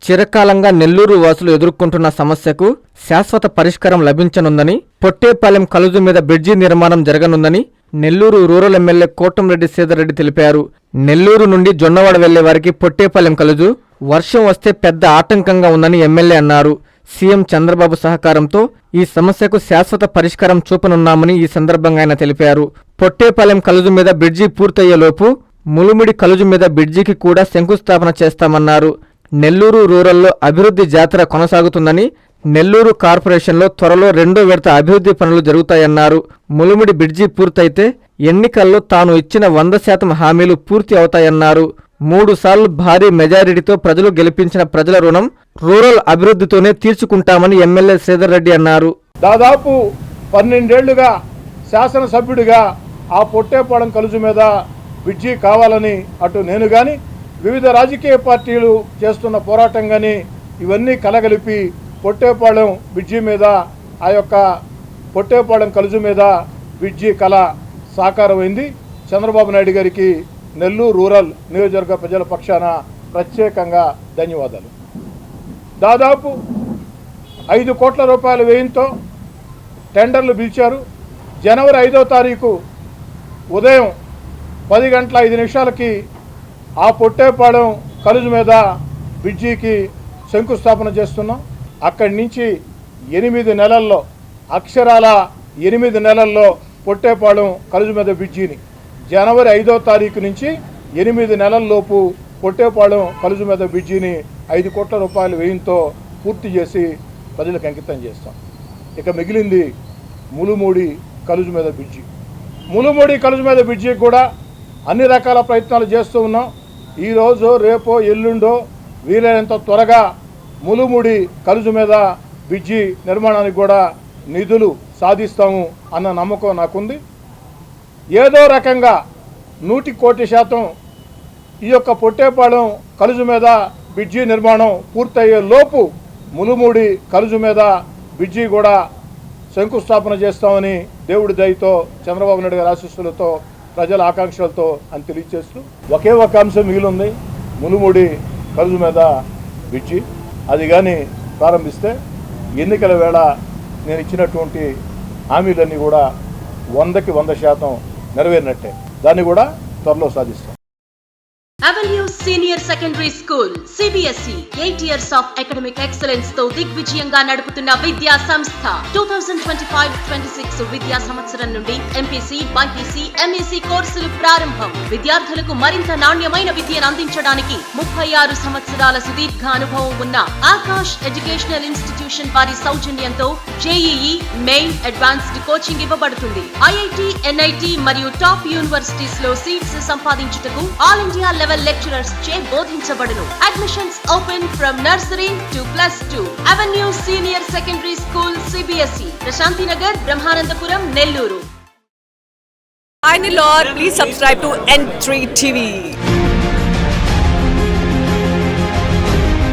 చిరకాలంగా నెల్లూరు వాసులు ఎదుర్కొంటున్న సమస్యకు శాశ్వత పరిష్కారం లభించనుందని, పొట్టేపాలెం కలుజు మీద బ్రిడ్జి నిర్మాణం జరగనుందని నెల్లూరు రూరల్ ఎమ్మెల్యే కోటంరెడ్డి సీతారెడ్డి తెలిపారు. నెల్లూరు నుండి జొన్నవాడ వెళ్లే వారికి పొట్టేపాలెం కలుజు వర్షం వస్తే పెద్ద ఆటంకంగా ఉందని ఎమ్మెల్యే అన్నారు. సీఎం చంద్రబాబు సహకారంతో ఈ సమస్యకు శాశ్వత పరిష్కారం చూపనున్నామని ఈ సందర్భంగా ఆయన తెలిపారు. పొట్టేపాలెం కలుజు మీద బ్రిడ్జి పూర్తయ్యేలోపు ములుమిడి కలుజు మీద బ్రిడ్జికి కూడా శంకుస్థాపన చేస్తామన్నారు. నెల్లూరు రూరల్లో అభివృద్ధి జాతర కొనసాగుతుందని, నెల్లూరు కార్పొరేషన్లో త్వరలో 2వ విడత అభివృద్ధి పనులు జరుగుతాయన్నారు. ములుమిడి బ్రిడ్జి పూర్తయితే ఎన్నికల్లో తాను ఇచ్చిన 100% హామీలు పూర్తి అవుతాయన్నారు. 3 సార్లు భారీ మెజారిటీతో ప్రజలు గెలిపించిన ప్రజల రుణం రూరల్ అభివృద్ధితోనే తీర్చుకుంటామని ఎమ్మెల్యే శ్రీధర్ రెడ్డి అన్నారు. దాదాపు 12 ఏళ్లుగా శాసనసభ్యుడిగా ఆ పొట్టేపాలెం కలుజు మీద బ్రిడ్జి కావాలని అటు నేను కానీ వివిధ రాజకీయ పార్టీలు చేస్తున్న పోరాటం కానీ ఇవన్నీ కలగలిపి పొట్టేపాలెం బ్రిడ్జి మీద ఆ యొక్క పొట్టేపాలెం కలుజు మీద బ్రిడ్జి కళ సాకారమైంది. చంద్రబాబు నాయుడు గారికి నెల్లూరు రూరల్ నియోజకవర్గ ప్రజల పక్షాన ప్రత్యేకంగా ధన్యవాదాలు. దాదాపు 5 కోట్ల రూపాయల వ్యయంతో టెండర్లు పిలిచారు. జనవరి 5వ తారీఖు ఉదయం 10 గంటల 5 నిమిషాలకి ఆ పొట్టేపాలెం కలుజు మీద బ్రిడ్జికి శంకుస్థాపన చేస్తున్నాం. అక్కడి నుంచి 8 నెలల్లో, అక్షరాల 8 నెలల్లో పొట్టేపాలెం కలుజు మీద బ్రిడ్జిని జనవరి 5వ తారీఖు నుంచి 8 నెలల్లోపు పొట్టేపాలెం కలుజు మీద బ్రిడ్జిని 5 కోట్ల రూపాయల వ్యయంతో పూర్తి చేసి ప్రజలకు అంకితం చేస్తాం. ఇక మిగిలింది ములుమూడి కలుజు మీద బ్రిడ్జి. ములుమూడి కలుజు మీద బ్రిడ్జికి కూడా అన్ని రకాల ప్రయత్నాలు చేస్తూ ఉన్నాం. ఈరోజు రేపో ఎల్లుండో వీలైనంత త్వరగా ములుమూడి కలుజు మీద బ్రిడ్జి నిర్మాణానికి కూడా నిధులు సాధిస్తాము అన్న నమ్మకం నాకుంది. ఏదో రకంగా 100% ఈ యొక్క పొట్టేపాలెం కలుజు మీద బ్రిడ్జి నిర్మాణం పూర్తయ్యే లోపు ములుమూడి కలుజు మీద బ్రిడ్జి కూడా శంకుస్థాపన చేస్తామని దేవుడి దయతో, చంద్రబాబు నాయుడు గారి ఆశీస్సులతో, ప్రజల ఆకాంక్షలతో అని తెలియజేస్తూ ఒకే ఒక అంశం మిగిలింది, ములుమూడి కలుజు మీద బ్రిడ్జి. అది కానీ ప్రారంభిస్తే ఎన్నికల వేళ నేను ఇచ్చినటువంటి హామీలన్నీ కూడా 100కి 100% నెరవేరినట్టే. దాన్ని కూడా త్వరలో సాధిస్తాం. Avenue Senior Secondary School CBSE 8 years of academic excellence తో దిగ్విజయంగా నడుపుతున్న విద్యా సంస్థ 2025-26 విద్యా సంవత్సరం నుండి MPC, BPC, MEC కోర్సులు ప్రారంభం. విద్యార్థులకు మరింత నాణ్యమైన విద్యను అందించడానికి 36 సంవత్సరాల సుదీర్ఘ అనుభవం ఉన్న ఆకాష్ ఎడ్యుకేషనల్ ఇన్స్టిట్యూషన్ వారి సౌజన్యంతో JEE, మెయిన్, అడ్వాన్స్డ్ కోచింగ్ ఇవ్వబడుతుంది. IIT, NIT మరియు టాప్ యూనివర్సిటీస్ లో సీట్స్ సంపాదించుటకు ఆల్ ఇండియా లెవెల్ లెక్చరర్స్ చే బోధించబడును. Admissions open from nursery to +2. Avenue senior secondary school CBSE, Prashanti Nagar, Brahmanandapuram, Nellore. Hi Nilor, please subscribe to N3 TV.